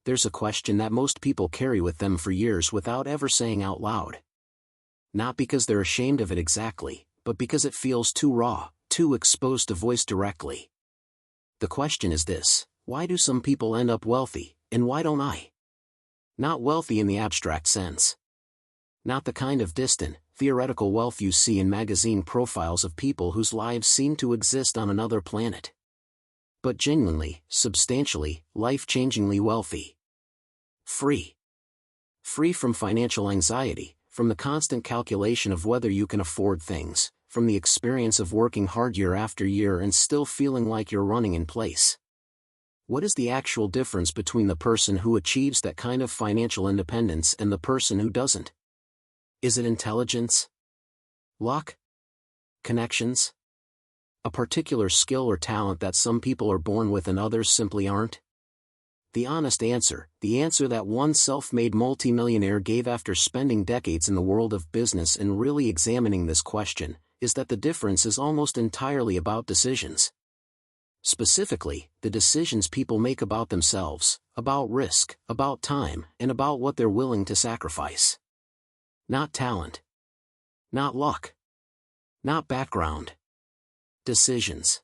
there's a question that most people carry with them for years without ever saying out loud. Not because they're ashamed of it exactly, but because it feels too raw, too exposed to voice directly. The question is this: why do some people end up wealthy, and why don't I? Not wealthy in the abstract sense. Not the kind of distant, theoretical wealth you see in magazine profiles of people whose lives seem to exist on another planet. But genuinely, substantially, life-changingly wealthy. Free. Free from financial anxiety, from the constant calculation of whether you can afford things, from the experience of working hard year after year and still feeling like you're running in place. What is the actual difference between the person who achieves that kind of financial independence and the person who doesn't? Is it intelligence? Luck? Connections? A particular skill or talent that some people are born with and others simply aren't? The honest answer, the answer that one self-made multimillionaire gave after spending decades in the world of business and really examining this question, is that the difference is almost entirely about decisions. Specifically, the decisions people make about themselves, about risk, about time, and about what they're willing to sacrifice. Not talent. Not luck. Not background. Decisions.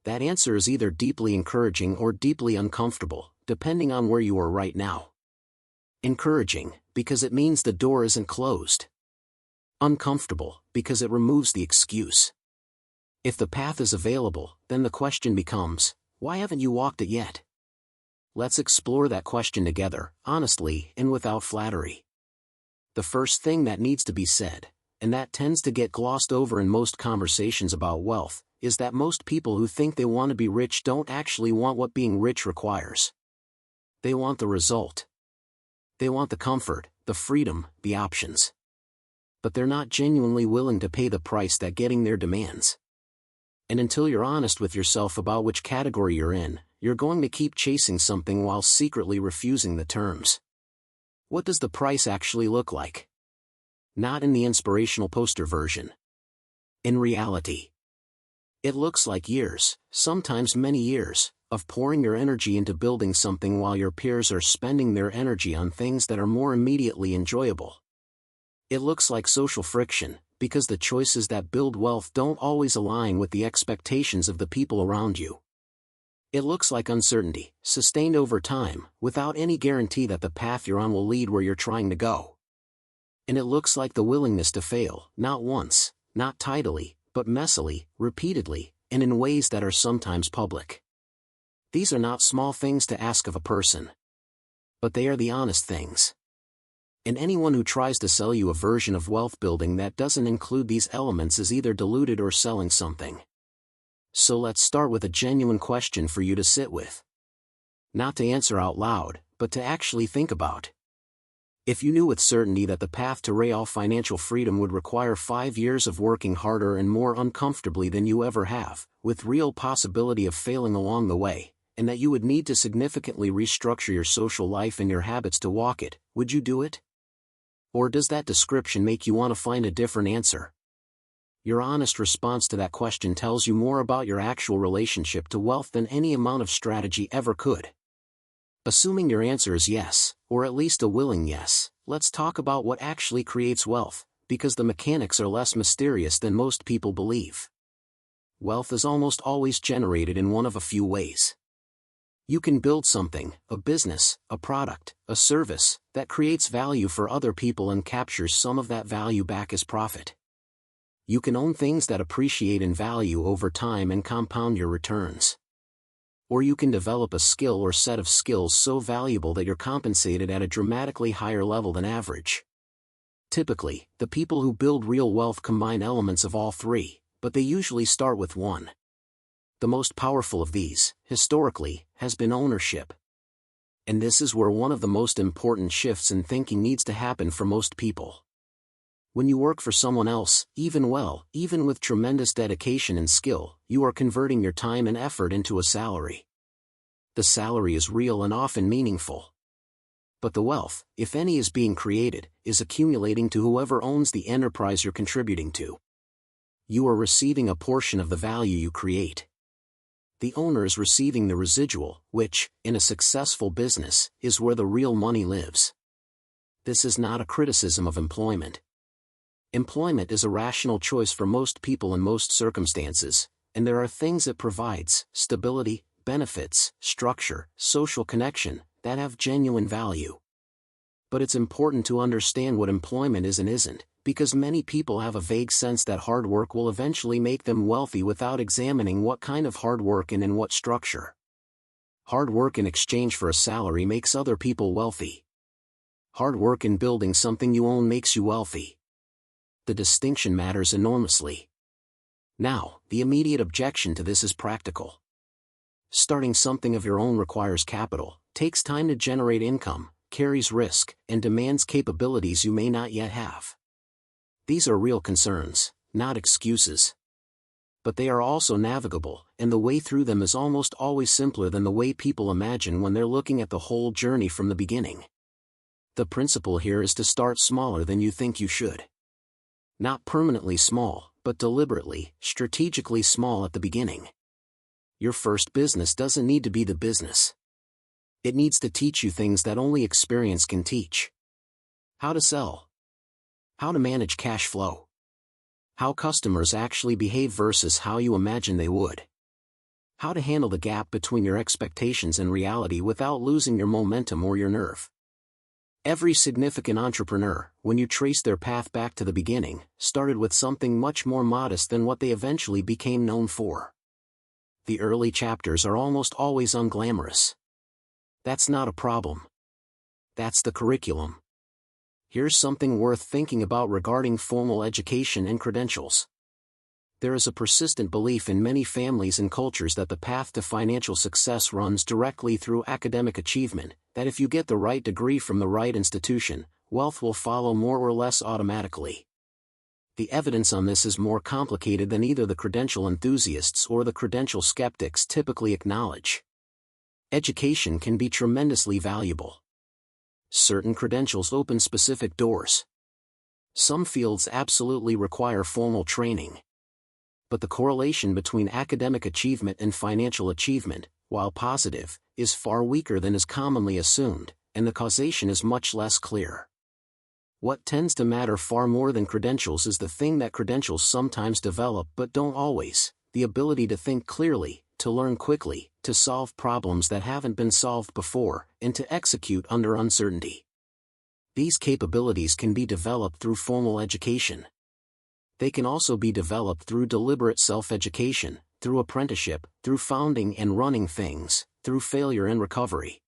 That answer is either deeply encouraging or deeply uncomfortable, depending on where you are right now. Encouraging, because it means the door isn't closed. Uncomfortable, because it removes the excuse. If the path is available, then the question becomes, why haven't you walked it yet? Let's explore that question together, honestly and without flattery. The first thing that needs to be said, and that tends to get glossed over in most conversations about wealth, is that most people who think they want to be rich don't actually want what being rich requires. They want the result. They want the comfort, the freedom, the options. But they're not genuinely willing to pay the price that getting there demands. And until you're honest with yourself about which category you're in, you're going to keep chasing something while secretly refusing the terms. What does the price actually look like? Not in the inspirational poster version. In reality. It looks like years, sometimes many years, of pouring your energy into building something while your peers are spending their energy on things that are more immediately enjoyable. It looks like social friction, because the choices that build wealth don't always align with the expectations of the people around you. It looks like uncertainty, sustained over time, without any guarantee that the path you're on will lead where you're trying to go. And it looks like the willingness to fail, not once, not tidily, but messily, repeatedly, and in ways that are sometimes public. These are not small things to ask of a person. But they are the honest things. And anyone who tries to sell you a version of wealth building that doesn't include these elements is either deluded or selling something. So let's start with a genuine question for you to sit with. Not to answer out loud, but to actually think about. If you knew with certainty that the path to real financial freedom would require 5 years of working harder and more uncomfortably than you ever have, with real possibility of failing along the way, and that you would need to significantly restructure your social life and your habits to walk it, would you do it? Or does that description make you want to find a different answer? Your honest response to that question tells you more about your actual relationship to wealth than any amount of strategy ever could. Assuming your answer is yes, or at least a willing yes, let's talk about what actually creates wealth, because the mechanics are less mysterious than most people believe. Wealth is almost always generated in one of a few ways. You can build something, a business, a product, a service, that creates value for other people and captures some of that value back as profit. You can own things that appreciate in value over time and compound your returns. Or you can develop a skill or set of skills so valuable that you're compensated at a dramatically higher level than average. Typically, the people who build real wealth combine elements of all three, but they usually start with one. The most powerful of these, historically, has been ownership. And this is where one of the most important shifts in thinking needs to happen for most people. When you work for someone else, even with tremendous dedication and skill, you are converting your time and effort into a salary. The salary is real and often meaningful. But the wealth, if any is being created, is accumulating to whoever owns the enterprise you're contributing to. You are receiving a portion of the value you create. The owner is receiving the residual, which, in a successful business, is where the real money lives. This is not a criticism of employment. Employment is a rational choice for most people in most circumstances, and there are things it provides: stability, benefits, structure, social connection, that have genuine value. But it's important to understand what employment is and isn't, because many people have a vague sense that hard work will eventually make them wealthy without examining what kind of hard work and in what structure. Hard work in exchange for a salary makes other people wealthy. Hard work in building something you own makes you wealthy. The distinction matters enormously. Now, the immediate objection to this is practical. Starting something of your own requires capital, takes time to generate income, carries risk, and demands capabilities you may not yet have. These are real concerns, not excuses. But they are also navigable, and the way through them is almost always simpler than the way people imagine when they're looking at the whole journey from the beginning. The principle here is to start smaller than you think you should. Not permanently small, but deliberately, strategically small at the beginning. Your first business doesn't need to be the business. It needs to teach you things that only experience can teach. How to sell. How to manage cash flow. How customers actually behave versus how you imagine they would. How to handle the gap between your expectations and reality without losing your momentum or your nerve. Every significant entrepreneur, when you trace their path back to the beginning, started with something much more modest than what they eventually became known for. The early chapters are almost always unglamorous. That's not a problem. That's the curriculum. Here's something worth thinking about regarding formal education and credentials. There is a persistent belief in many families and cultures that the path to financial success runs directly through academic achievement, that if you get the right degree from the right institution, wealth will follow more or less automatically. The evidence on this is more complicated than either the credential enthusiasts or the credential skeptics typically acknowledge. Education can be tremendously valuable. Certain credentials open specific doors. Some fields absolutely require formal training. But the correlation between academic achievement and financial achievement, while positive, is far weaker than is commonly assumed, and the causation is much less clear. What tends to matter far more than credentials is the thing that credentials sometimes develop but don't always: the ability to think clearly, to learn quickly, to solve problems that haven't been solved before, and to execute under uncertainty. These capabilities can be developed through formal education. They can also be developed through deliberate self-education, through apprenticeship, through founding and running things, through failure and recovery.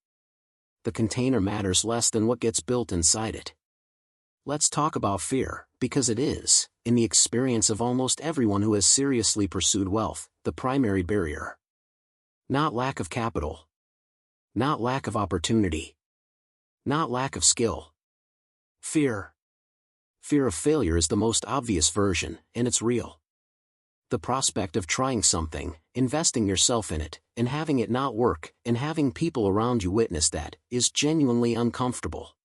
The container matters less than what gets built inside it. Let's talk about fear, because it is, in the experience of almost everyone who has seriously pursued wealth, the primary barrier. Not lack of capital. Not lack of opportunity. Not lack of skill. Fear. Fear of failure is the most obvious version, and it's real. The prospect of trying something, investing yourself in it, and having it not work, and having people around you witness that, is genuinely uncomfortable.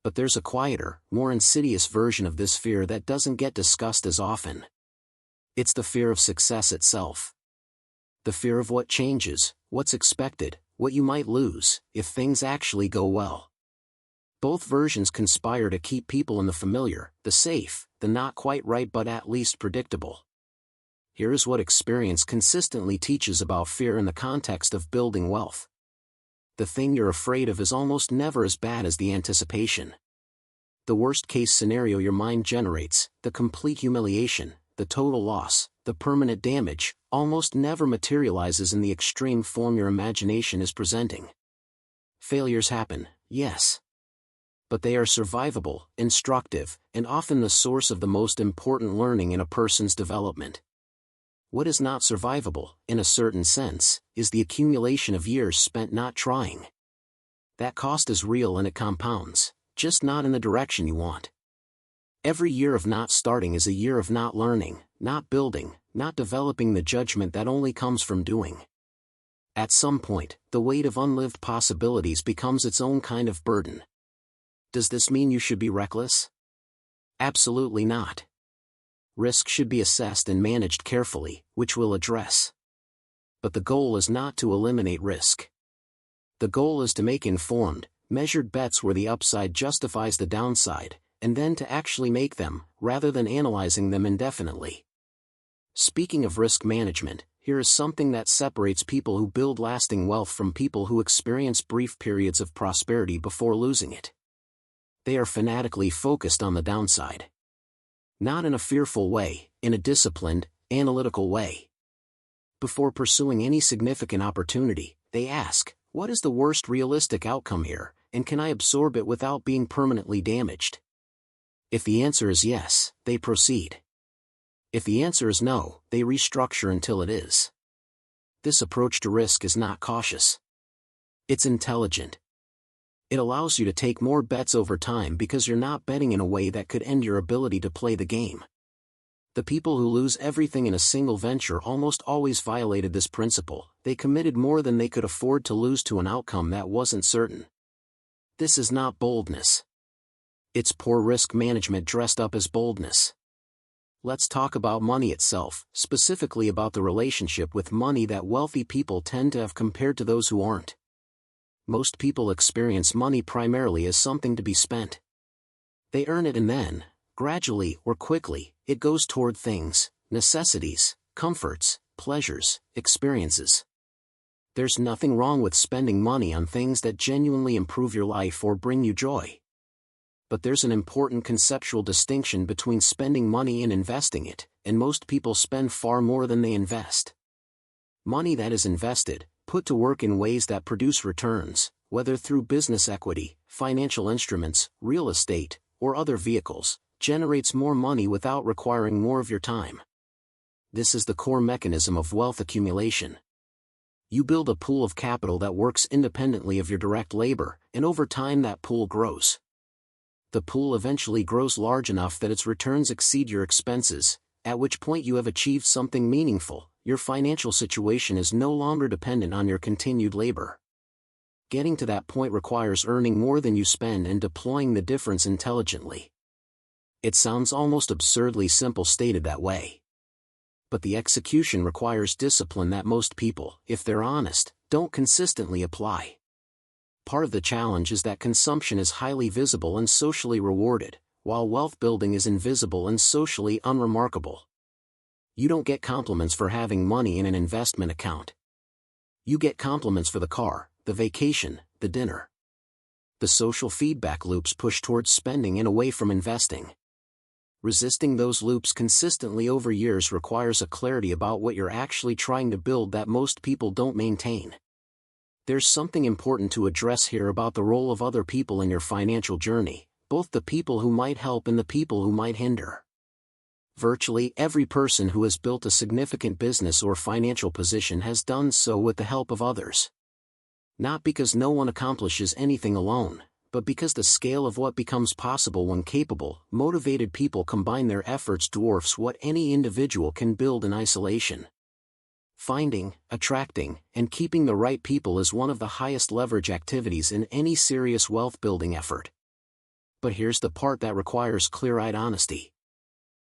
But there's a quieter, more insidious version of this fear that doesn't get discussed as often. It's the fear of success itself. The fear of what changes, what's expected, what you might lose, if things actually go well. Both versions conspire to keep people in the familiar, the safe, the not quite right but at least predictable. Here's what experience consistently teaches about fear in the context of building wealth. The thing you're afraid of is almost never as bad as the anticipation. The worst-case scenario your mind generates, the complete humiliation, the total loss, the permanent damage, almost never materializes in the extreme form your imagination is presenting. Failures happen, yes. But they are survivable, instructive, and often the source of the most important learning in a person's development. What is not survivable, in a certain sense, is the accumulation of years spent not trying. That cost is real and it compounds, just not in the direction you want. Every year of not starting is a year of not learning, not building, not developing the judgment that only comes from doing. At some point, the weight of unlived possibilities becomes its own kind of burden. Does this mean you should be reckless? Absolutely not. Risk should be assessed and managed carefully, which we'll address. But the goal is not to eliminate risk. The goal is to make informed, measured bets where the upside justifies the downside, and then to actually make them, rather than analyzing them indefinitely. Speaking of risk management, here is something that separates people who build lasting wealth from people who experience brief periods of prosperity before losing it. They are fanatically focused on the downside. Not in a fearful way, in a disciplined, analytical way. Before pursuing any significant opportunity, they ask, what is the worst realistic outcome here, and can I absorb it without being permanently damaged? If the answer is yes, they proceed. If the answer is no, they restructure until it is. This approach to risk is not cautious. It's intelligent. It allows you to take more bets over time because you're not betting in a way that could end your ability to play the game. The people who lose everything in a single venture almost always violated this principle. They committed more than they could afford to lose to an outcome that wasn't certain. This is not boldness. It's poor risk management dressed up as boldness. Let's talk about money itself, specifically about the relationship with money that wealthy people tend to have compared to those who aren't. Most people experience money primarily as something to be spent. They earn it and then, gradually or quickly, it goes toward things, necessities, comforts, pleasures, experiences. There's nothing wrong with spending money on things that genuinely improve your life or bring you joy. But there's an important conceptual distinction between spending money and investing it, and most people spend far more than they invest. Money that is invested, put to work in ways that produce returns, whether through business equity, financial instruments, real estate, or other vehicles, generates more money without requiring more of your time. This is the core mechanism of wealth accumulation. You build a pool of capital that works independently of your direct labor, and over time that pool grows. The pool eventually grows large enough that its returns exceed your expenses, at which point you have achieved something meaningful. Your financial situation is no longer dependent on your continued labor. Getting to that point requires earning more than you spend and deploying the difference intelligently. It sounds almost absurdly simple stated that way. But the execution requires discipline that most people, if they're honest, don't consistently apply. Part of the challenge is that consumption is highly visible and socially rewarded, while wealth building is invisible and socially unremarkable. You don't get compliments for having money in an investment account. You get compliments for the car, the vacation, the dinner. The social feedback loops push towards spending and away from investing. Resisting those loops consistently over years requires a clarity about what you're actually trying to build that most people don't maintain. There's something important to address here about the role of other people in your financial journey, both the people who might help and the people who might hinder. Virtually every person who has built a significant business or financial position has done so with the help of others. Not because no one accomplishes anything alone, but because the scale of what becomes possible when capable, motivated people combine their efforts dwarfs what any individual can build in isolation. Finding, attracting, and keeping the right people is one of the highest leverage activities in any serious wealth-building effort. But here's the part that requires clear-eyed honesty.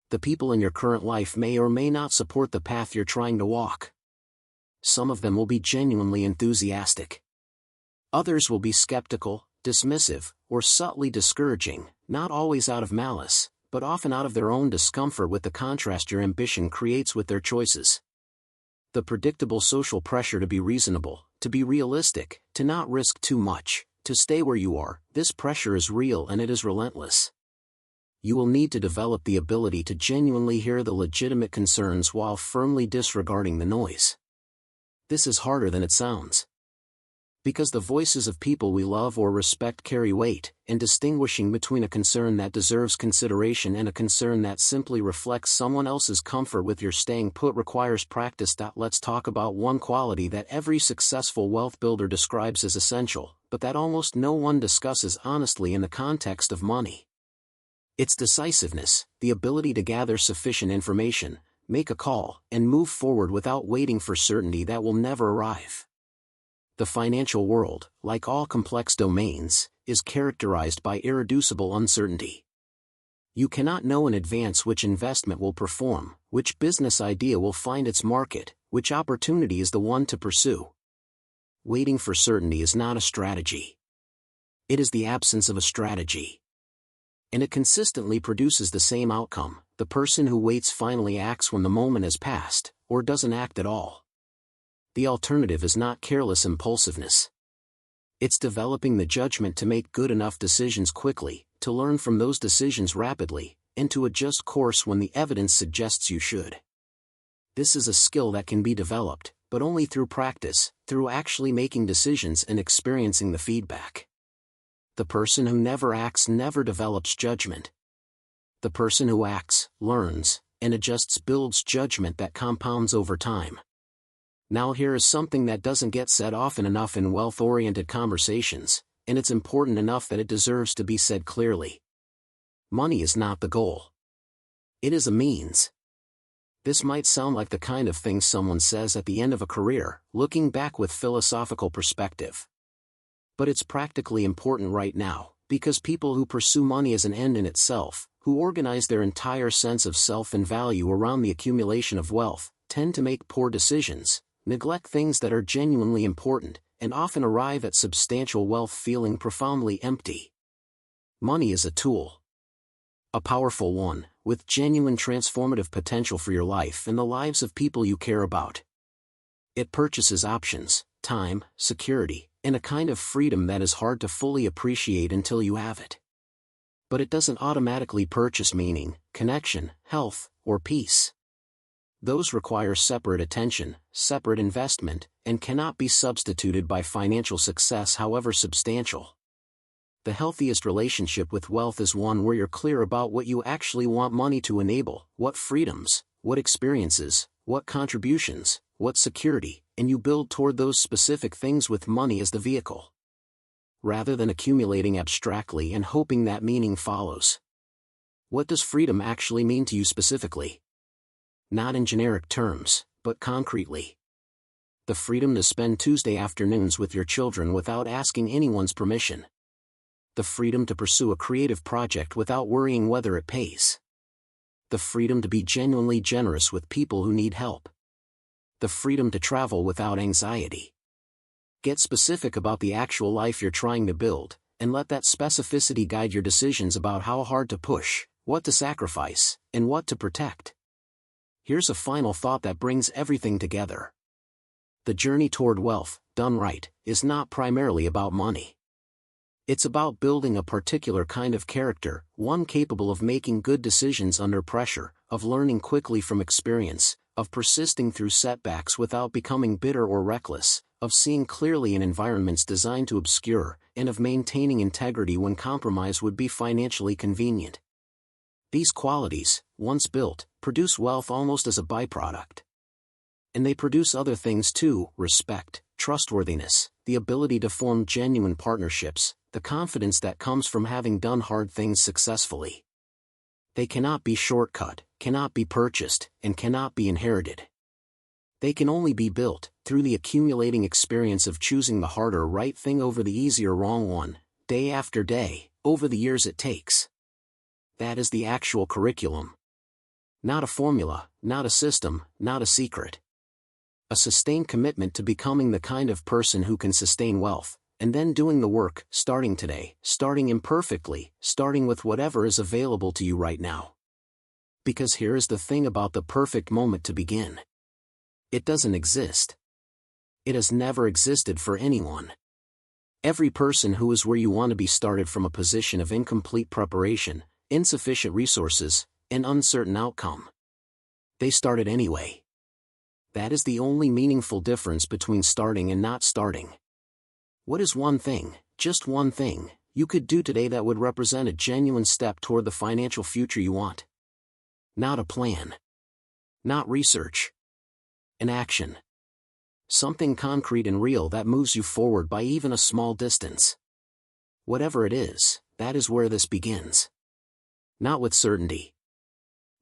The people in your current life may or may not support the path you're trying to walk. Some of them will be genuinely enthusiastic. Others will be skeptical, dismissive, or subtly discouraging, not always out of malice, but often out of their own discomfort with the contrast your ambition creates with their choices. The predictable social pressure to be reasonable, to be realistic, to not risk too much, to stay where you are, this pressure is real and it is relentless. You will need to develop the ability to genuinely hear the legitimate concerns while firmly disregarding the noise. This is harder than it sounds. Because the voices of people we love or respect carry weight, and distinguishing between a concern that deserves consideration and a concern that simply reflects someone else's comfort with your staying put requires practice. Let's talk about one quality that every successful wealth builder describes as essential, but that almost no one discusses honestly in the context of money. It's decisiveness, the ability to gather sufficient information, make a call, and move forward without waiting for certainty that will never arrive. The financial world, like all complex domains, is characterized by irreducible uncertainty. You cannot know in advance which investment will perform, which business idea will find its market, which opportunity is the one to pursue. Waiting for certainty is not a strategy. It is the absence of a strategy. And it consistently produces the same outcome. The person who waits finally acts when the moment has passed, or doesn't act at all. The alternative is not careless impulsiveness. It's developing the judgment to make good enough decisions quickly, to learn from those decisions rapidly, and to adjust course when the evidence suggests you should. This is a skill that can be developed, but only through practice, through actually making decisions and experiencing the feedback. The person who never acts never develops judgment. The person who acts, learns, and adjusts builds judgment that compounds over time. Now here is something that doesn't get said often enough in wealth-oriented conversations, and it's important enough that it deserves to be said clearly. Money is not the goal. It is a means. This might sound like the kind of thing someone says at the end of a career, looking back with philosophical perspective. But it's practically important right now, because people who pursue money as an end in itself, who organize their entire sense of self and value around the accumulation of wealth, tend to make poor decisions, neglect things that are genuinely important, and often arrive at substantial wealth feeling profoundly empty. Money is a tool. A powerful one, with genuine transformative potential for your life and the lives of people you care about. It purchases options, time, security, and a kind of freedom that is hard to fully appreciate until you have it. But it doesn't automatically purchase meaning, connection, health, or peace. Those require separate attention, separate investment, and cannot be substituted by financial success however substantial. The healthiest relationship with wealth is one where you're clear about what you actually want money to enable, what freedoms, what experiences, what contributions, what security, and you build toward those specific things with money as the vehicle. Rather than accumulating abstractly and hoping that meaning follows. What does freedom actually mean to you specifically? Not in generic terms, but concretely. The freedom to spend Tuesday afternoons with your children without asking anyone's permission. The freedom to pursue a creative project without worrying whether it pays. The freedom to be genuinely generous with people who need help. The freedom to travel without anxiety. Get specific about the actual life you're trying to build, and let that specificity guide your decisions about how hard to push, what to sacrifice, and what to protect. Here's a final thought that brings everything together. The journey toward wealth, done right, is not primarily about money. It's about building a particular kind of character, one capable of making good decisions under pressure, of learning quickly from experience, of persisting through setbacks without becoming bitter or reckless, of seeing clearly in environments designed to obscure, and of maintaining integrity when compromise would be financially convenient. These qualities, once built, produce wealth almost as a byproduct. And they produce other things too: respect, trustworthiness, the ability to form genuine partnerships, the confidence that comes from having done hard things successfully. They cannot be shortcut, cannot be purchased, and cannot be inherited. They can only be built, through the accumulating experience of choosing the harder right thing over the easier wrong one, day after day, over the years it takes. That is the actual curriculum. Not a formula, not a system, not a secret. A sustained commitment to becoming the kind of person who can sustain wealth, and then doing the work, starting today, starting imperfectly, starting with whatever is available to you right now. Because here is the thing about the perfect moment to begin. It doesn't exist. It has never existed for anyone. Every person who is where you want to be started from a position of incomplete preparation, insufficient resources, and uncertain outcome. They started anyway. That is the only meaningful difference between starting and not starting. What is one thing, just one thing, you could do today that would represent a genuine step toward the financial future you want? Not a plan. Not research. An action. Something concrete and real that moves you forward by even a small distance. Whatever it is, that is where this begins. Not with certainty.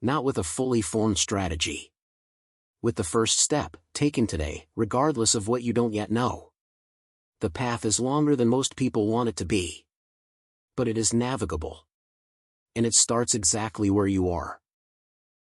Not with a fully formed strategy. With the first step, taken today, regardless of what you don't yet know. The path is longer than most people want it to be. But it is navigable. And it starts exactly where you are.